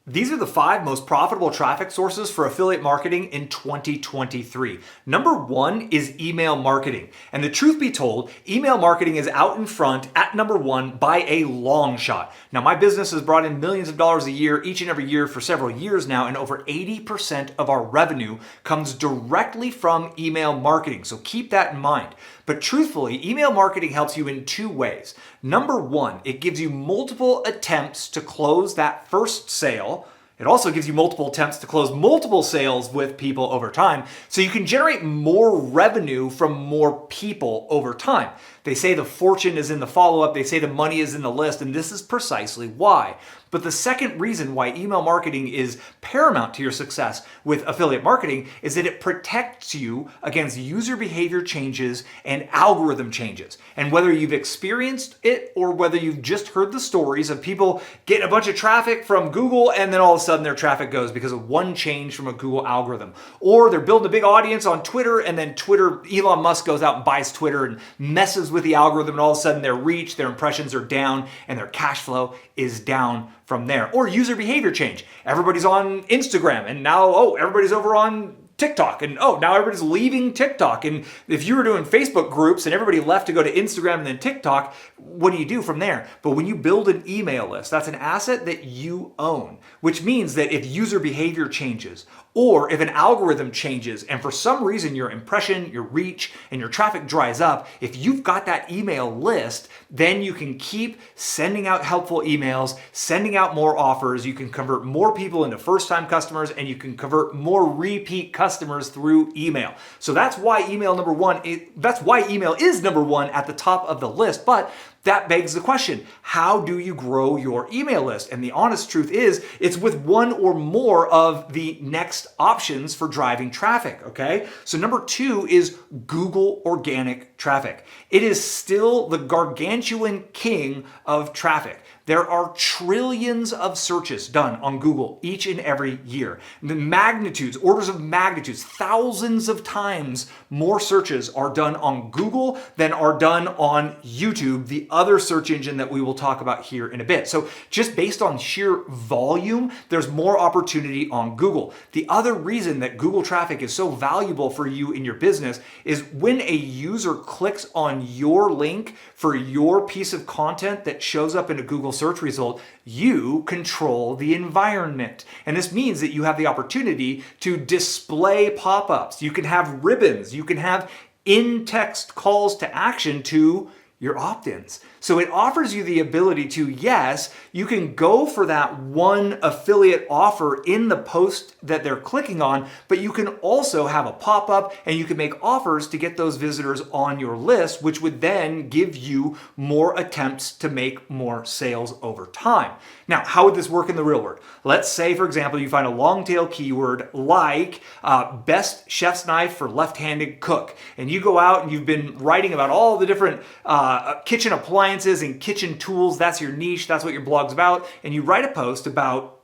These are the 5 most profitable traffic sources for affiliate marketing in 2023. Number 1 is email marketing. And the truth be told, email marketing is out in front at number 1 by a long shot. Now, my business has brought in millions of dollars a year, each and every year for several years now, and over 80% of our revenue comes directly from email marketing. So keep that in mind. But truthfully, email marketing helps you in 2 ways. Number 1, it gives you multiple attempts to close that first sale. It also gives you multiple attempts to close multiple sales with people over time, so you can generate more revenue from more people over time. They say the fortune is in the follow-up, they say the money is in the list, and this is precisely why. But the second reason why email marketing is paramount to your success with affiliate marketing is that it protects you against user behavior changes and algorithm changes. And whether you've experienced it or whether you've just heard the stories of people getting a bunch of traffic from Google and then all of a sudden their traffic goes because of one change from a Google algorithm. Or they're building a big audience on Twitter and then Elon Musk goes out and buys Twitter and messes with the algorithm and all of a sudden their reach, their impressions are down and their cash flow is down from there. Or user behavior change. Everybody's on Instagram and now, everybody's over on TikTok and now everybody's leaving TikTok. And if you were doing Facebook groups and everybody left to go to Instagram and then TikTok, what do you do from there? But when you build an email list, that's an asset that you own, which means that if user behavior changes or if an algorithm changes and for some reason your impression, your reach, and your traffic dries up, if you've got that email list, then you can keep sending out helpful emails, sending out more offers, you can convert more people into first-time customers, and you can convert more repeat customers through email. So that's why email is number 1 at the top of the list. But that begs the question, how do you grow your email list? And the honest truth is, it's with one or more of the next options for driving traffic, okay? So number 2 is Google organic traffic. It is still the gargantuan king of traffic. There are trillions of searches done on Google each and every year. The magnitudes, orders of magnitudes, thousands of times more searches are done on Google than are done on YouTube, the other search engine that we will talk about here in a bit. So just based on sheer volume, there's more opportunity on Google. The other reason that Google traffic is so valuable for you in your business is when a user clicks on your link for your piece of content that shows up in a Google search result, you control the environment. And this means that you have the opportunity to display pop-ups. You can have ribbons. You can have in-text calls to action to your opt-ins. So it offers you the ability to, yes, you can go for that one affiliate offer in the post that they're clicking on, but you can also have a pop-up and you can make offers to get those visitors on your list, which would then give you more attempts to make more sales over time. Now, how would this work in the real world? Let's say, for example, you find a long tail keyword like best chef's knife for left-handed cook, and you go out and you've been writing about all the different kitchen appliances and kitchen tools. That's your niche. That's what your blog's about. And you write a post about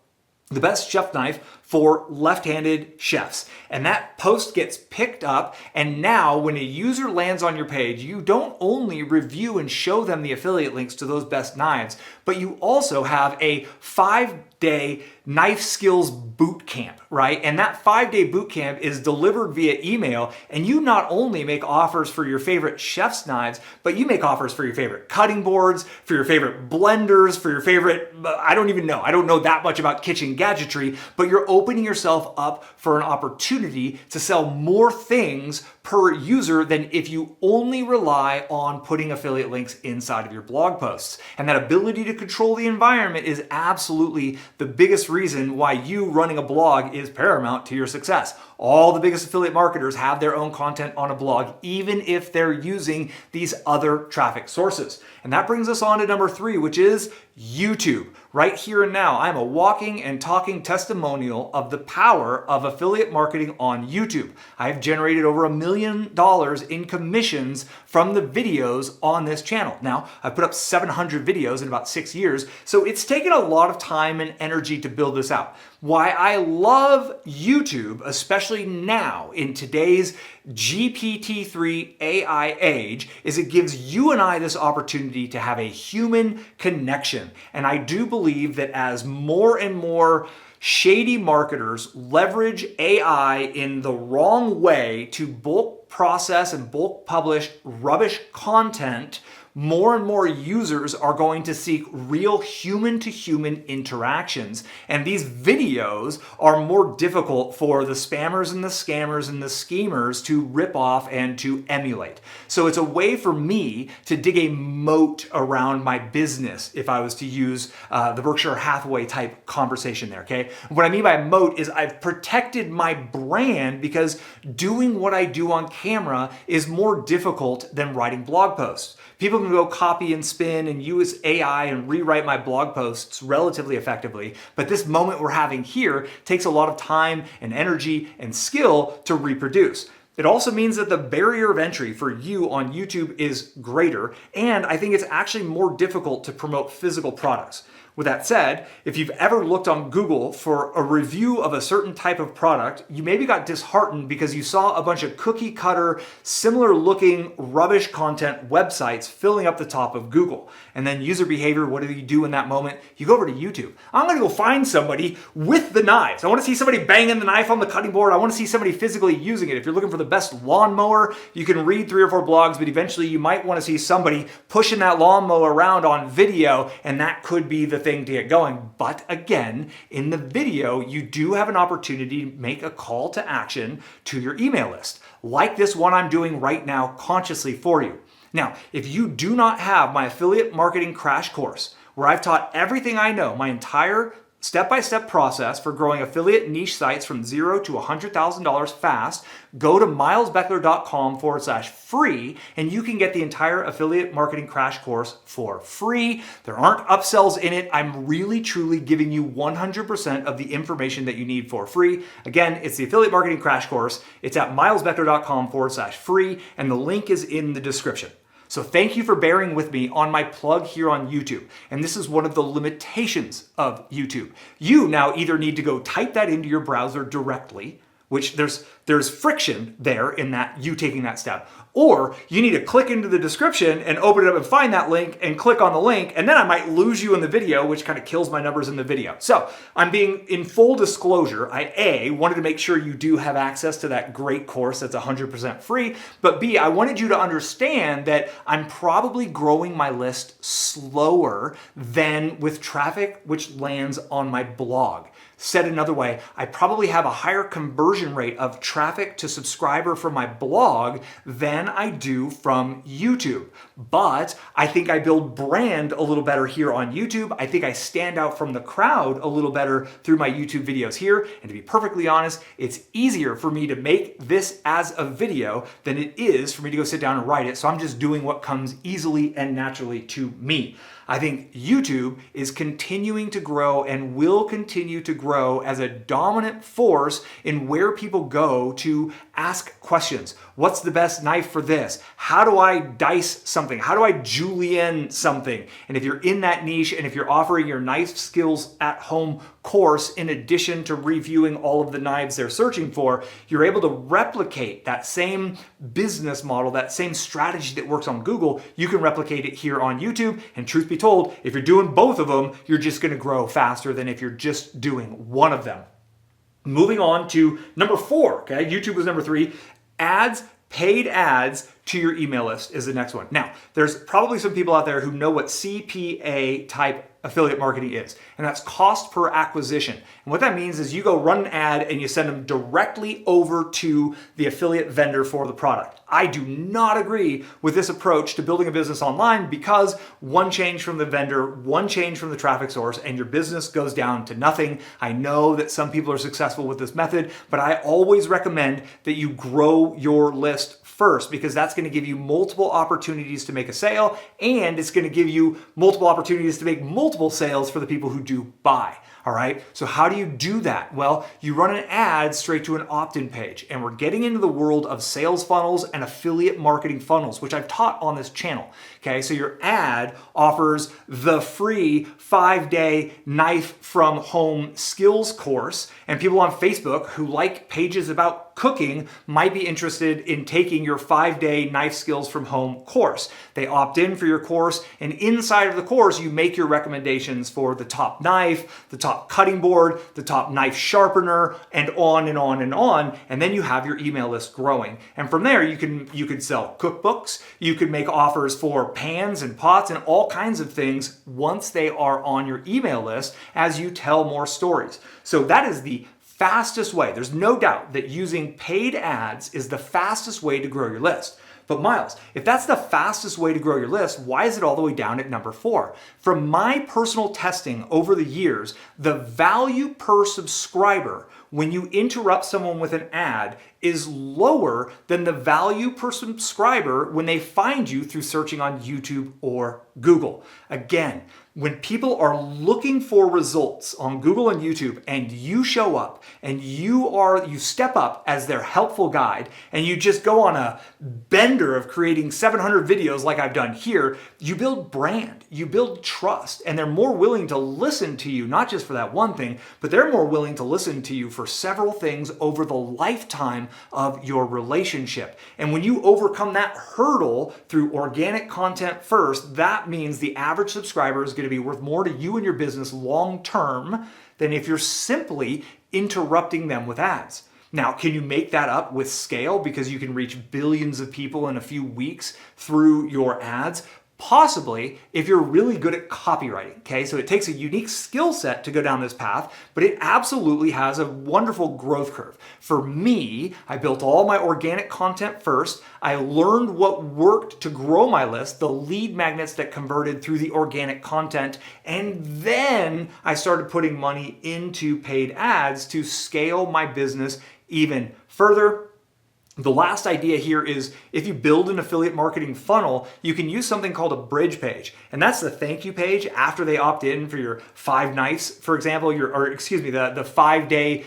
the best chef knife for left-handed chefs. And that post gets picked up. And now when a user lands on your page, you don't only review and show them the affiliate links to those best knives, but you also have a 5-day knife skills boot camp, right? And that 5-day boot camp is delivered via email. And you not only make offers for your favorite chef's knives, but you make offers for your favorite cutting boards, for your favorite blenders, for your favorite, I don't know that much about kitchen gadgetry, but you're opening yourself up for an opportunity to sell more things per user than if you only rely on putting affiliate links inside of your blog posts. And that ability to control the environment is absolutely the biggest reason why you running a blog is paramount to your success. All the biggest affiliate marketers have their own content on a blog, even if they're using these other traffic sources. And that brings us on to number 3, which is YouTube. Right here and now, I'm a walking and talking testimonial of the power of affiliate marketing on YouTube. I've generated over $1 million in commissions from the videos on this channel. Now, I've put up 700 videos in about 6 years, so it's taken a lot of time and energy to build this out. Why I love YouTube, especially now in today's GPT-3 AI age is it gives you and I this opportunity to have a human connection. And I do believe that as more and more shady marketers leverage AI in the wrong way to bulk process and bulk publish rubbish content, more and more users are going to seek real human-to-human interactions. And these videos are more difficult for the spammers and the scammers and the schemers to rip off and to emulate. So it's a way for me to dig a moat around my business if I was to use the Berkshire Hathaway type conversation there, okay? What I mean by moat is I've protected my brand because doing what I do on camera is more difficult than writing blog posts. People can go copy and spin and use AI and rewrite my blog posts relatively effectively, but this moment we're having here takes a lot of time and energy and skill to reproduce. It also means that the barrier of entry for you on YouTube is greater, and I think it's actually more difficult to promote physical products. With that said, if you've ever looked on Google for a review of a certain type of product, you maybe got disheartened because you saw a bunch of cookie cutter, similar looking rubbish content websites filling up the top of Google. And then user behavior, what do you do in that moment? You go over to YouTube. I'm gonna go find somebody with the knives. I wanna see somebody banging the knife on the cutting board. I wanna see somebody physically using it. If you're looking for the best lawnmower, you can read 3 or 4 blogs, but eventually you might wanna see somebody pushing that lawnmower around on video, and that could be the thing to get going. But again, in the video, you do have an opportunity to make a call to action to your email list, like this one I'm doing right now consciously for you. Now, if you do not have my affiliate marketing crash course, where I've taught everything I know, my entire step-by-step process for growing affiliate niche sites from $0 to $100,000 fast, go to milesbeckler.com/free and you can get the entire affiliate marketing crash course for free. There aren't upsells in it. I'm really truly giving you 100% of the information that you need for free. Again, it's the affiliate marketing crash course. It's at milesbeckler.com/free and the link is in the description. So thank you for bearing with me on my plug here on YouTube. And this is one of the limitations of YouTube. You now either need to go type that into your browser directly, which there's friction there in that you taking that step. Or you need to click into the description and open it up and find that link and click on the link, and then I might lose you in the video, which kind of kills my numbers in the video. So I'm being in full disclosure. I wanted to make sure you do have access to that great course that's 100% free, but B, I wanted you to understand that I'm probably growing my list slower than with traffic which lands on my blog. Said another way, I probably have a higher conversion rate of traffic to subscriber from my blog than I do from YouTube. But I think I build brand a little better here on YouTube. I think I stand out from the crowd a little better through my YouTube videos here. And to be perfectly honest, it's easier for me to make this as a video than it is for me to go sit down and write it. So I'm just doing what comes easily and naturally to me. I think YouTube is continuing to grow and will continue to grow as a dominant force in where people go to ask questions. What's the best knife for this? How do I dice something? How do I julienne something? And if you're in that niche and if you're offering your knife skills at home course in addition to reviewing all of the knives they're searching for, you're able to replicate that same business model, that same strategy that works on Google. You can replicate it here on YouTube. And truth be told, if you're doing both of them, you're just going to grow faster than if you're just doing one of them. Moving on to number 4, okay? YouTube was number 3. Ads, paid ads to your email list is the next one. Now, there's probably some people out there who know what CPA type affiliate marketing is, and that's cost per acquisition. And what that means is you go run an ad and you send them directly over to the affiliate vendor for the product. I do not agree with this approach to building a business online because one change from the vendor, one change from the traffic source, and your business goes down to nothing. I know that some people are successful with this method, but I always recommend that you grow your list first because that's going to give you multiple opportunities to make a sale, and it's going to give you multiple opportunities to make multiple sales for the people who do buy. All right, so how do you do that? Well, you run an ad straight to an opt-in page, and we're getting into the world of sales funnels and affiliate marketing funnels, which I've taught on this channel. Okay, so your ad offers the free 5-day knife from home skills course, and people on Facebook who like pages about about cooking might be interested in taking your 5-day knife skills from home course. They opt in for your course, and inside of the course, you make your recommendations for the top knife, the top cutting board, the top knife sharpener, and on and on and on. And then you have your email list growing. And from there, you could sell cookbooks, you could make offers for pans and pots and all kinds of things once they are on your email list as you tell more stories. So that is the fastest way. There's no doubt that using paid ads is the fastest way to grow your list. But Miles, if that's the fastest way to grow your list, why is it all the way down at number 4? From my personal testing over the years, the value per subscriber when you interrupt someone with an ad is lower than the value per subscriber when they find you through searching on YouTube or Google. Again, when people are looking for results on Google and YouTube and you show up and you step up as their helpful guide and you just go on a bender of creating 700 videos like I've done here, you build brand, you build trust, and they're more willing to listen to you, not just for that one thing, but they're more willing to listen to you for several things over the lifetime of your relationship. And when you overcome that hurdle through organic content first, that means the average subscriber is going to be worth more to you and your business long term than if you're simply interrupting them with ads. Now, can you make that up with scale because you can reach billions of people in a few weeks through your ads? Possibly, if you're really good at copywriting, okay? So it takes a unique skill set to go down this path, but it absolutely has a wonderful growth curve. For me, I built all my organic content first. I learned what worked to grow my list, the lead magnets that converted through the organic content, and then I started putting money into paid ads to scale my business even further. The last idea here is if you build an affiliate marketing funnel, you can use something called a bridge page. And that's the thank you page after they opt in for your 5 knives, for example, the 5-day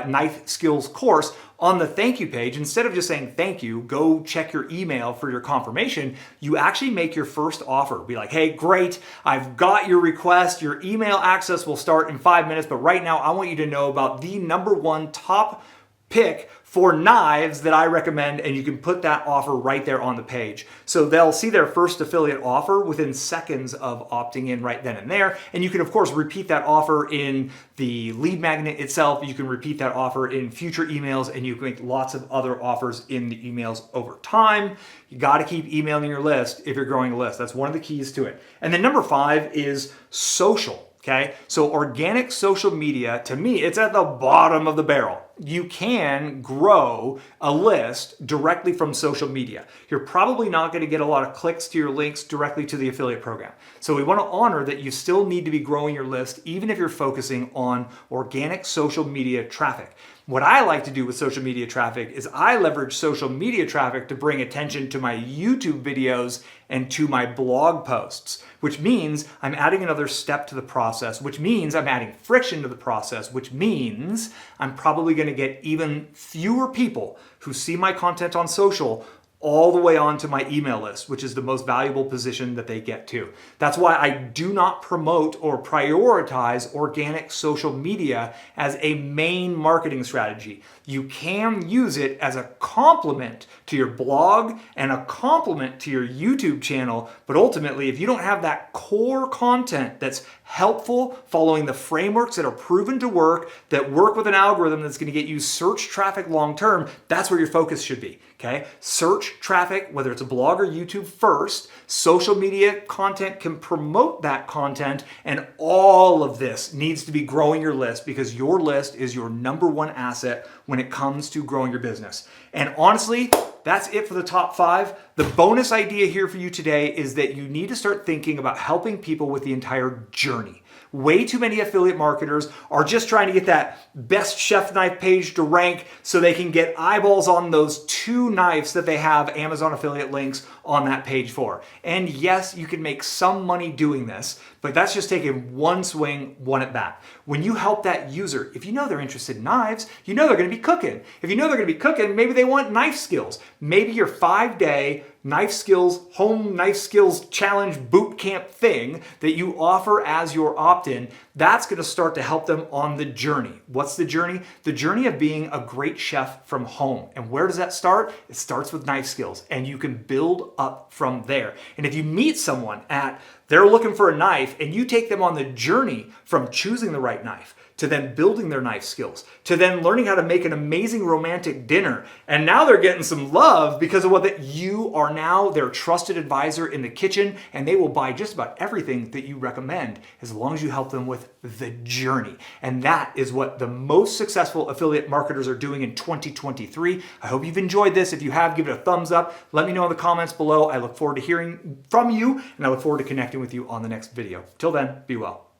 knife skills course. On the thank you page, instead of just saying thank you, go check your email for your confirmation, you actually make your first offer. Be like, hey, great, I've got your request. Your email access will start in 5 minutes, but right now I want you to know about the #1 top pick for knives that I recommend, and you can put that offer right there on the page. So they'll see their first affiliate offer within seconds of opting in right then and there. And you can, of course, repeat that offer in the lead magnet itself. You can repeat that offer in future emails, and you can make lots of other offers in the emails over time. You got to keep emailing your list if you're growing a list. That's one of the keys to it. And then number 5 is social. Okay, so organic social media, to me, it's at the bottom of the barrel. You can grow a list directly from social media. You're probably not going to get a lot of clicks to your links directly to the affiliate program. So we want to honor that you still need to be growing your list, even if you're focusing on organic social media traffic. What I like to do with social media traffic is I leverage social media traffic to bring attention to my YouTube videos and to my blog posts, which means I'm adding another step to the process, which means I'm adding friction to the process, which means I'm probably going to get even fewer people who see my content on social all the way onto my email list, which is the most valuable position that they get to. That's why I do not promote or prioritize organic social media as a main marketing strategy. You can use it as a complement to your blog and a complement to your YouTube channel, but ultimately, if you don't have that core content that's helpful, following the frameworks that are proven to work, that work with an algorithm that's going to get you search traffic long term, that's where your focus should be. Okay? Search traffic, whether it's a blog or YouTube first, social media content can promote that content, and all of this needs to be growing your list because your list is your #1 asset when it comes to growing your business. And honestly, that's it for the top 5. The bonus idea here for you today is that you need to start thinking about helping people with the entire journey. Way too many affiliate marketers are just trying to get that best chef knife page to rank so they can get eyeballs on those 2 knives that they have Amazon affiliate links on that page for. And yes, you can make some money doing this, but that's just taking one swing, one at bat. When you help that user, if you know they're interested in knives, you know they're going to be cooking. If you know they're going to be cooking, maybe they want knife skills. Maybe your 5-day home knife skills challenge boot camp thing that you offer as your opt-in, that's going to start to help them on the journey. What's the journey? The journey of being a great chef from home. And where does that start? It starts with knife skills, and you can build up from there. And if you meet someone they're looking for a knife, and you take them on the journey from choosing the right knife to then building their knife skills, to then learning how to make an amazing romantic dinner. And now they're getting some love because of what you are now their trusted advisor in the kitchen, and they will buy just about everything that you recommend as long as you help them with the journey. And that is what the most successful affiliate marketers are doing in 2023. I hope you've enjoyed this. If you have, give it a thumbs up. Let me know in the comments below. I look forward to hearing from you, and I look forward to connecting with you on the next video. Till then, be well.